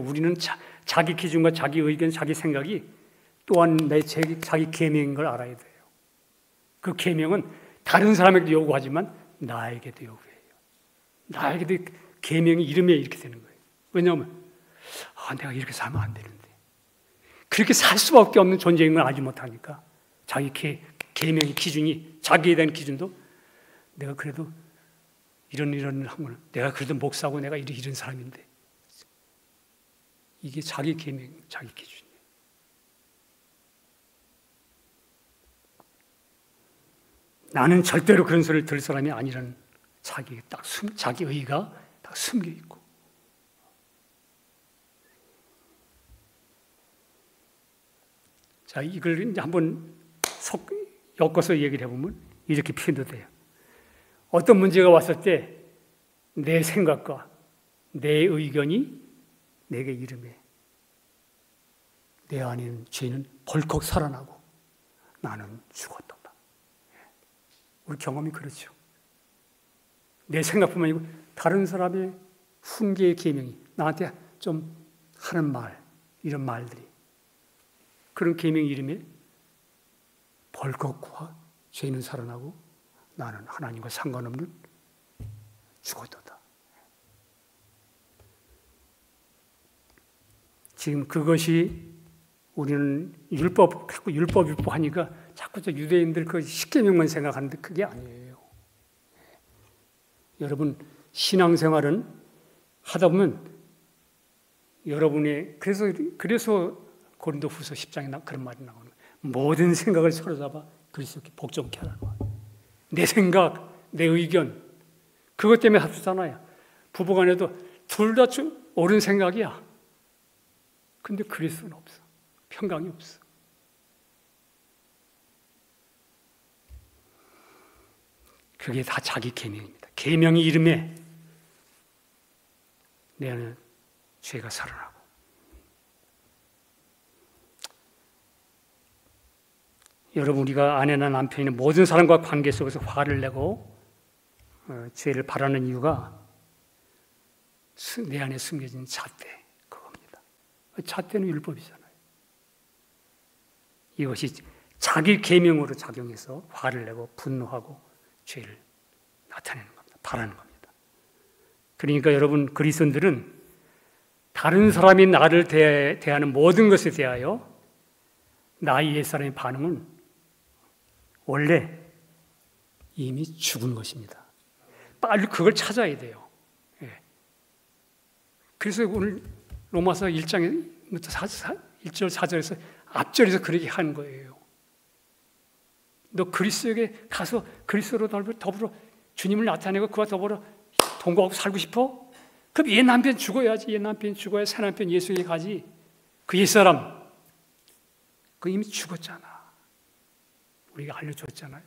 우리는 자기 기준과 자기 의견, 자기 생각이 또한 자기 계명인 걸 알아야 돼요. 그 계명은 다른 사람에게도 요구하지만 나에게도 요구해요. 나에게도 계명이 이름에 이렇게 되는 거예요. 왜냐하면 내가 이렇게 살면 안 되는데 그렇게 살 수밖에 없는 존재인 걸 알지 못하니까 자기 계명의 기준이 자기에 대한 기준도 내가 그래도 이런 하면 내가 그래도 목사고 내가 이런 사람인데 이게 자기 계명, 자기 기준이에요. 나는 절대로 그런 소리를 들을 사람이 아니라는 자기 의의가 딱 숨겨 있고 자 이걸 이제 한번 엮어서 얘기를 해보면 이렇게 표현도 돼요. 어떤 문제가 왔을 때 내 생각과 내 의견이 내게 이름에 내 안에 있는 죄는 벌컥 살아나고 나는 죽었다. 우리 경험이 그렇죠. 내 생각뿐만 아니고 다른 사람의 훈계의 계명이 나한테 좀 하는 말 이런 말들이 그런 계명 이름에 벌컥 죄는 살아나고 나는 하나님과 상관없는 죽었다. 지금 그것이 우리는 율법 하니까 자꾸 저 유대인들 그 십계명만 생각하는데 그게 아니에요. 여러분 신앙생활은 하다 보면 여러분의 그래서 고린도후서 10장에 그런 말이 나오는 거예요. 모든 생각을 사로잡아 그리스도께 복종케 하라는 거예요. 내 생각, 내 의견, 그것 때문에 다투잖아요. 부부간에도 둘 다 옳은 생각이야. 근데 그리스도는 없어. 평강이 없어. 그게 다 자기 계명입니다. 계명의 이름에 내 안에 죄가 살아나고, 여러분, 우리가 아내나 남편이나 모든 사람과 관계 속에서 화를 내고 죄를 바라는 이유가 내 안에 숨겨진 잣대, 그겁니다. 잣대는 율법이잖아요. 이것이 자기 계명으로 작용해서 화를 내고 분노하고 죄를 나타내는 겁니다. 바라는 겁니다. 그러니까 여러분, 그리스도인들은 다른 사람이 나를 대하는 모든 것에 대하여 나의 옛사람의 반응은 원래 이미 죽은 것입니다. 빨리 그걸 찾아야 돼요. 예. 그래서 오늘 로마서 1장부터 1절 4절에서 앞절에서 그렇게 하는 거예요. 너 그리스도에게 가서 그리스도로 더불어 주님을 나타내고 그와 더불어 동거하고 살고 싶어? 그럼 옛 남편 죽어야지. 옛 남편 죽어야 새 남편 예수에게 가지. 그 옛사람 그 이미 죽었잖아. 우리가 알려줬잖아요.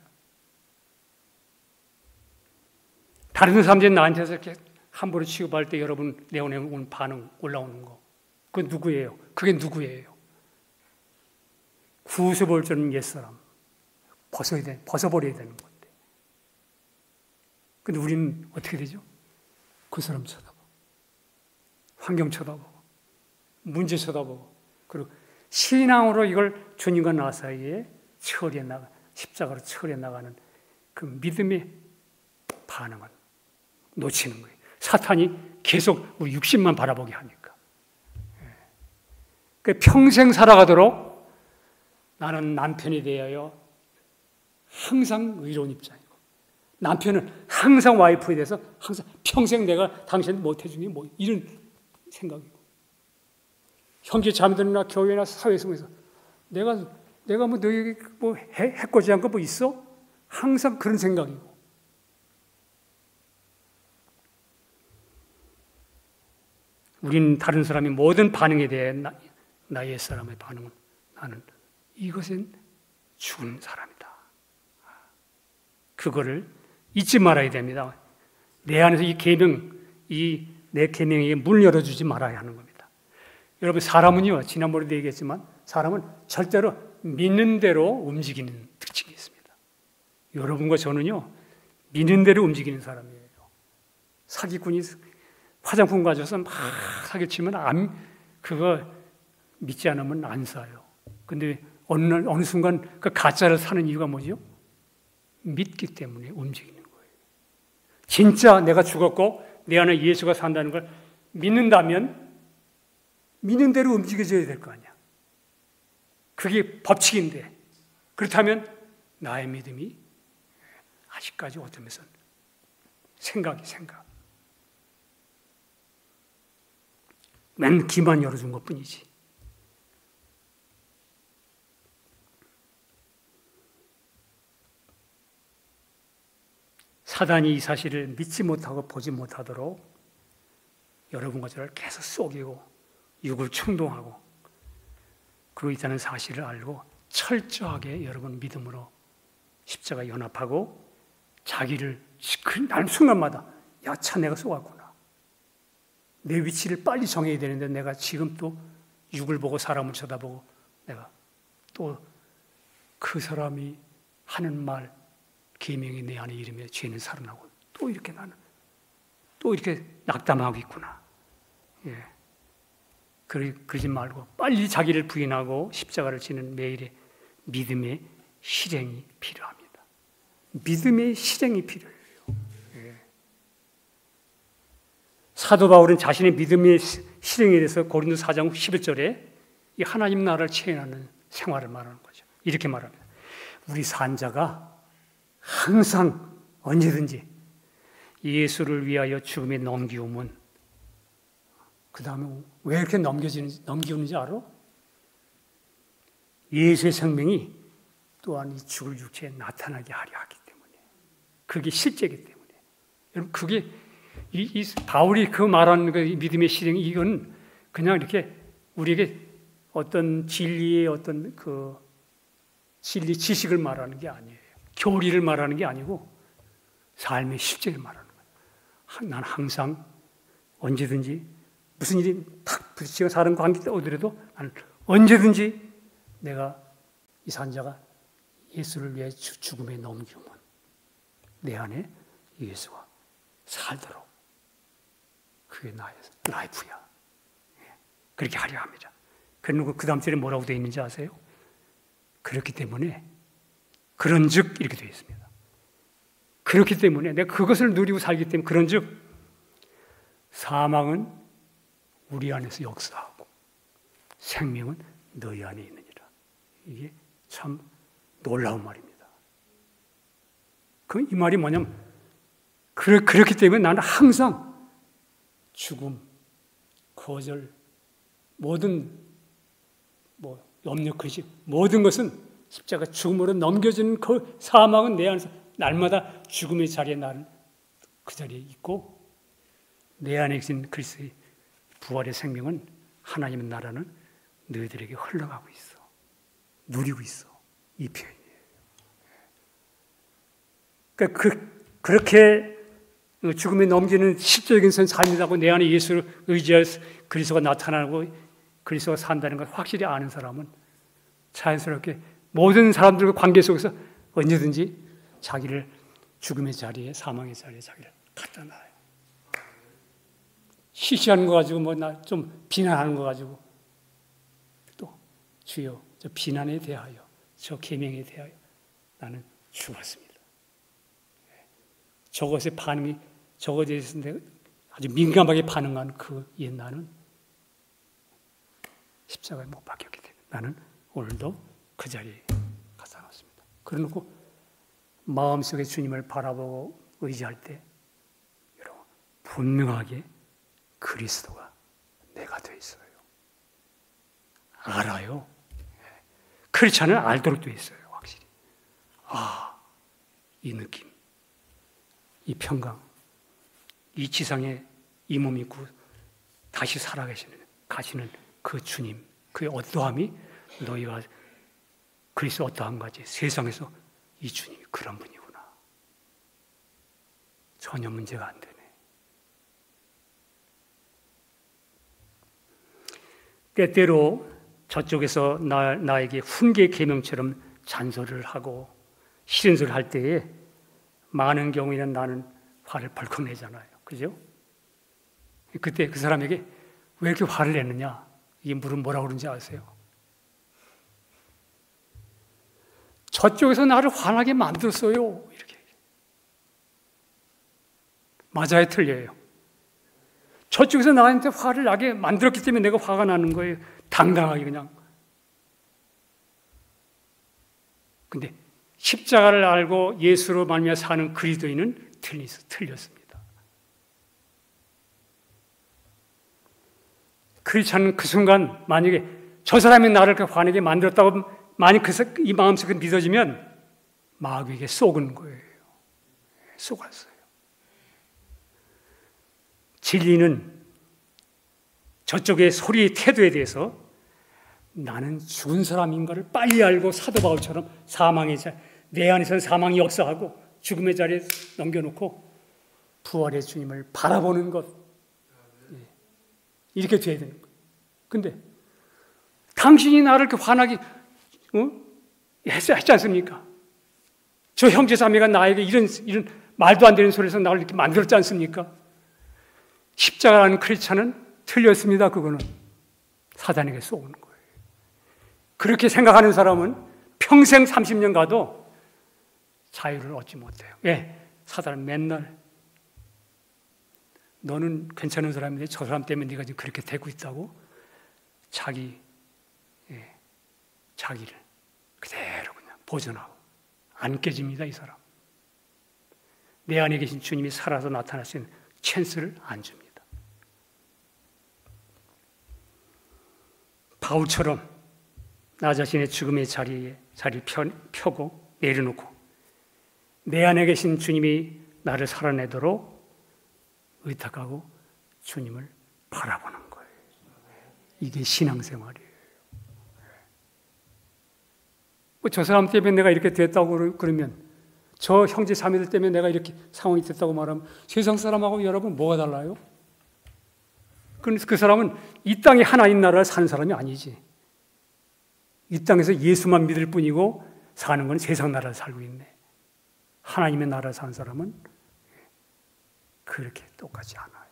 다른 사람들이 나한테서 이렇게 함부로 취급할 때 여러분 내 안에 오는 반응 올라오는 거, 그건 누구예요? 그게 누구예요? 구습을 주는 옛사람 벗어버려야 되는 건데. 근데 우리는 어떻게 되죠? 그 사람 쳐다보고, 환경 쳐다보고, 문제 쳐다보고, 그리고 신앙으로 이걸 주님과 나 사이에 십자가로 처리해 나가는 그 믿음의 반응을 놓치는 거예요. 사탄이 계속 우리 육신만 바라보게 하니까. 평생 살아가도록 나는 남편에 대하여 항상 의로운 입장이고, 남편은 항상 와이프에 대해서 항상 평생 내가 당신 못해주니 뭐 이런 생각이고, 형제 자매들이나 교회나 사회 속에서 내가 뭐 너에게 뭐 해코지한 거 뭐 있어? 항상 그런 생각이고. 우리는 다른 사람의 모든 반응에 대해 나의 옛사람의 반응은 나는 이것은 죽은 사람이다. 그거를 잊지 말아야 됩니다. 내 안에서 이 계명, 내 계명에게 문을 열어주지 말아야 하는 겁니다. 여러분, 사람은요, 지난번에도 얘기했지만 사람은 절대로 믿는 대로 움직이는 특징이 있습니다. 여러분과 저는요, 믿는 대로 움직이는 사람이에요. 사기꾼이 화장품 가져서 막 사기치면 그거 믿지 않으면 안 사요. 근데 어느 순간 그 가짜를 사는 이유가 뭐죠? 믿기 때문에 움직이는 거예요. 진짜 내가 죽었고 내 안에 예수가 산다는 걸 믿는다면 믿는 대로 움직여져야 될 거 아니야. 그게 법칙인데, 그렇다면 나의 믿음이 아직까지 어떤 면에서 생각. 맨 귀만 열어준 것 뿐이지. 사단이 이 사실을 믿지 못하고 보지 못하도록 여러분과 저를 계속 속이고 육을 충동하고 그러고 있다는 사실을 알고 철저하게 여러분 믿음으로 십자가에 연합하고 자기를 날 순간마다 야, 참 내가 속았구나. 내 위치를 빨리 정해야 되는데 내가 지금 또 육을 보고 사람을 쳐다보고 내가 또 그 사람이 하는 말 계명이 내 안에 이름에 죄는 살아나고 또 이렇게 나는 또 이렇게 낙담하고 있구나. 예. 그러지 말고 빨리 자기를 부인하고 십자가를 지는 매일의 믿음의 실행이 필요합니다. 믿음의 실행이 필요해요. 예. 사도 바울은 자신의 믿음의 실행에 대해서 고린도 4장 11절에 이 하나님 나라를 체현하는 생활을 말하는 거죠. 이렇게 말합니다. 우리 산자가 항상 언제든지 예수를 위하여 죽음에 넘기우면, 그 다음에 왜 이렇게 넘기우는지 알아? 예수의 생명이 또한 이 죽을 육체에 나타나게 하려 하기 때문에, 그게 실제이기 때문에, 여러분 그게 이 바울이 그 말하는 그 믿음의 실행, 이건 그냥 이렇게 우리에게 어떤 진리의 어떤 그 진리 지식을 말하는 게 아니에요. 교리를 말하는 게 아니고 삶의 실제를 말하는 거예요. 난 항상 언제든지 무슨 일이 탁 부딪히고 사는 관계 오더라도 나는 언제든지 내가 이 산자가 예수를 위해 죽음에 넘기면 내 안에 예수가 살도록 그게 나의 라이프야. 그렇게 하려 합니다. 그리고 그 다음 절에 뭐라고 되어 있는지 아세요? 그렇기 때문에 그런즉 이렇게 되어 있습니다. 그렇기 때문에 내가 그것을 누리고 살기 때문에 그런즉 사망은 우리 안에서 역사하고 생명은 너희 안에 있느니라. 이게 참 놀라운 말입니다. 이 말이 뭐냐면 그렇기 때문에 나는 항상 죽음, 거절, 모든 염려, 근심, 모든 것은 십자가 죽음으로 넘겨지는 그 사망은 내 안에서 날마다 죽음의 자리에 나는 그 자리에 있고 내 안에 계신 그리스도의 부활의 생명은 하나님의 나라는 너희들에게 흘러가고 있어. 누리고 있어. 이 표현이에요. 그러니까 그렇게 죽음에 넘기는 실제적인 삶이라고 내 안에 예수를 의지해서 그리스도가 나타나고 그리스도가 산다는 걸 확실히 아는 사람은 자연스럽게 모든 사람들과 관계 속에서 언제든지 자기를 죽음의 자리에, 사망의 자리에 자기를 갖다 놔요. 시시하는 거 가지고 나 좀 비난하는 거 가지고 또 주여 저 비난에 대하여 저 계명에 대하여 나는 죽었습니다. 저것에 반응이 저것에 대해서 아주 민감하게 반응한 그 옛날은 십자가에 못 박혔기 때문에 나는 오늘도 그 자리에 가서 놨습니다. 그러놓고 마음속에 주님을 바라보고 의지할 때 여러분 분명하게 그리스도가 내가 돼 있어요. 알아요. 그렇지 않으면 알도록 돼 있어요. 확실히. 이 느낌, 이 평강, 이 지상에 이 몸이 있고 다시 살아가시는 그 주님, 그의 어떠함이 너희가 그리스도 어떠한 가지 세상에서 이 주님이 그런 분이구나. 전혀 문제가 안 되네. 때때로 저쪽에서 나에게 훈계 계명처럼 잔소리를 하고 싫은 소리를 할 때에 많은 경우에는 나는 화를 벌컥 내잖아요. 그죠? 그때 그 사람에게 왜 이렇게 화를 내느냐? 이게 뭐라고 그러는지 아세요? 저쪽에서 나를 화나게 만들었어요. 이렇게. 맞아요, 틀려요? 저쪽에서 나한테 화를 나게 만들었기 때문에 내가 화가 나는 거예요. 당당하게 그냥. 근데 십자가를 알고 예수로 말미암아 사는 그리스도인은 틀렸습니다. 그렇지 않은 그 순간 만약에 저 사람이 나를 화내게 만들었다고 만약 이 마음속에 믿어지면 마귀에게 속은 거예요. 속았어요. 진리는 저쪽의 소리의 태도에 대해서 나는 죽은 사람인가를 빨리 알고 사도 바울처럼 내 안에서는 사망이 역사하고 죽음의 자리에 넘겨놓고 부활의 주님을 바라보는 것, 이렇게 돼야 되는 거예요. 근데 당신이 나를 이렇게 화나게 했지 않습니까? 저 형제 자매가 나에게 이런 말도 안 되는 소리에서 나를 이렇게 만들었지 않습니까? 십자가라는 크리스찬은 틀렸습니다. 그거는 사단에게 쏘는 거예요. 그렇게 생각하는 사람은 평생 30년 가도 자유를 얻지 못해요. 사단은 맨날 너는 괜찮은 사람인데 저 사람 때문에 네가 지금 그렇게 되고 있다고 자기를 그대로 그냥 보존하고 안 깨집니다. 이 사람. 내 안에 계신 주님이 살아서 나타날 수 있는 찬스를 안 줍니다. 바울처럼 나 자신의 죽음의 자리를 펴고 내려놓고 내 안에 계신 주님이 나를 살아내도록 의탁하고 주님을 바라보는 거예요. 이게 신앙생활이에요. 저 사람 때문에 내가 이렇게 됐다고 그러면, 저 형제 자매들 때문에 내가 이렇게 상황이 됐다고 말하면 세상 사람하고 여러분 뭐가 달라요? 그 사람은 이 땅에 하나님 나라를 사는 사람이 아니지. 이 땅에서 예수만 믿을 뿐이고 사는 건 세상 나라를 살고 있네. 하나님의 나라를 사는 사람은 그렇게 똑같지 않아요.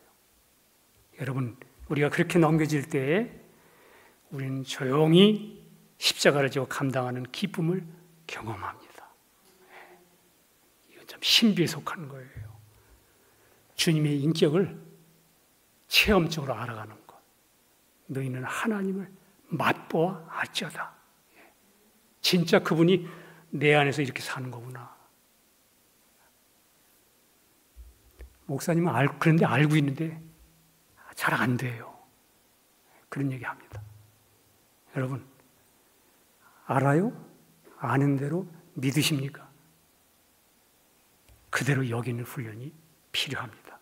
여러분, 우리가 그렇게 넘겨질 때에 우리는 조용히 십자가를 지고 감당하는 기쁨을 경험합니다. 이건 참 신비에 속하는 거예요. 주님의 인격을 체험적으로 알아가는 것. 너희는 하나님을 맛보아 알지어다. 진짜 그분이 내 안에서 이렇게 사는 거구나. 목사님은 그런데 알고 있는데 잘 안 돼요. 그런 얘기 합니다. 여러분, 알아요? 아는 대로 믿으십니까? 그대로 여기는 훈련이 필요합니다.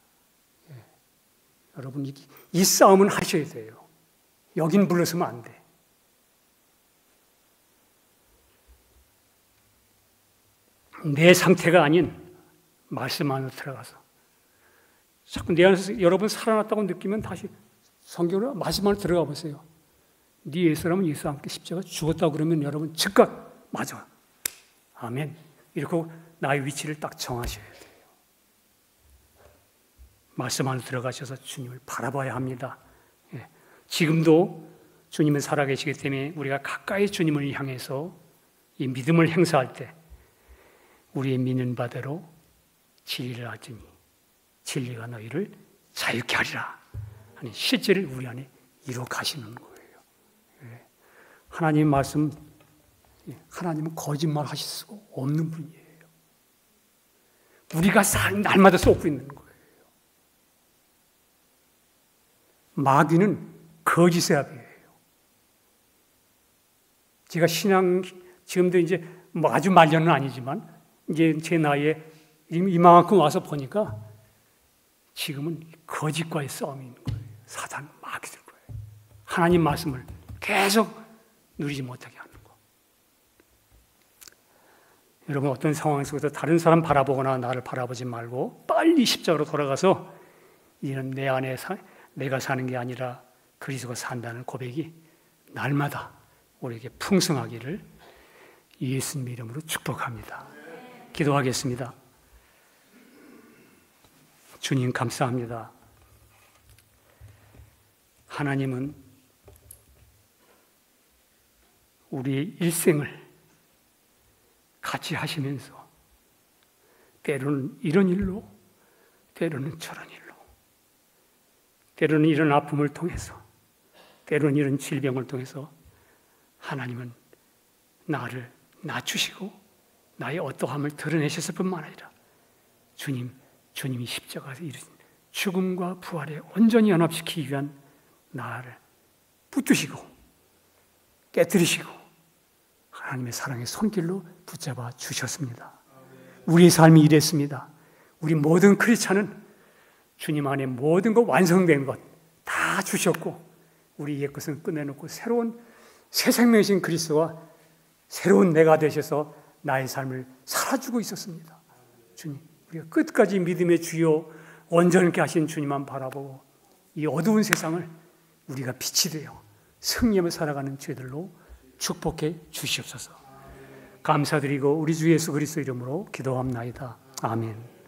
여러분, 이 싸움은 하셔야 돼요. 여긴 물러서면 안 돼. 내 상태가 아닌 말씀 안으로 들어가서 자꾸 내 안에서 여러분 살아났다고 느끼면 다시 성경으로 말씀 안으로 들어가 보세요. 네 예수라면 예수와 함께 십자가 죽었다고 그러면 여러분 즉각 맞아. 아멘. 이렇게 나의 위치를 딱 정하셔야 돼요. 말씀 안으로 들어가셔서 주님을 바라봐야 합니다. 지금도 주님은 살아계시기 때문에 우리가 가까이 주님을 향해서 이 믿음을 행사할 때 우리의 믿는 바대로 진리를 알지니 진리가 너희를 자유케 하리라 하는 실제를 우리 안에 이루어 가시는 거예요. 하나님 말씀, 하나님은 거짓말 하실 수가 없는 분이에요. 우리가 날마다 쏟고 있는 거예요. 마귀는 거짓의 합이에요. 제가 신앙, 지금도 이제 뭐 아주 말년은 아니지만, 이제 제 나이에 이만큼 와서 보니까 지금은 거짓과의 싸움이 있는 거예요. 사단, 마귀들과의. 하나님 말씀을 계속 누리지 못하게 하는 거. 여러분, 어떤 상황 속에서 다른 사람 바라보거나 나를 바라보지 말고 빨리 십자가로 돌아가서 이는 내 안에 내가 사는 게 아니라 그리스도가 산다는 고백이 날마다 우리에게 풍성하기를 예수님 이름으로 축복합니다. 기도하겠습니다. 주님 감사합니다. 하나님은 우리의 일생을 같이 하시면서 때로는 이런 일로, 때로는 저런 일로, 때로는 이런 아픔을 통해서, 때로는 이런 질병을 통해서 하나님은 나를 낮추시고 나의 어떠함을 드러내셨을 뿐만 아니라 주님이 십자가에서 이루신 죽음과 부활에 온전히 연합시키기 위한 나를 붙드시고 깨뜨리시고 하나님의 사랑의 손길로 붙잡아 주셨습니다. 우리의 삶이 이랬습니다. 우리 모든 크리스찬은 주님 안에 모든 것 완성된 것 다 주셨고 우리 옛 것은 끝내놓고 새로운 새 생명이신 그리스도와 새로운 내가 되셔서 나의 삶을 살아주고 있었습니다. 주님, 우리가 끝까지 믿음의 주요 온전케 하신 주님만 바라보고 이 어두운 세상을 우리가 빛이 되어 승리하며 살아가는 죄들로 축복해 주시옵소서. 감사드리고 우리 주 예수 그리스도 이름으로 기도합나이다. 아멘.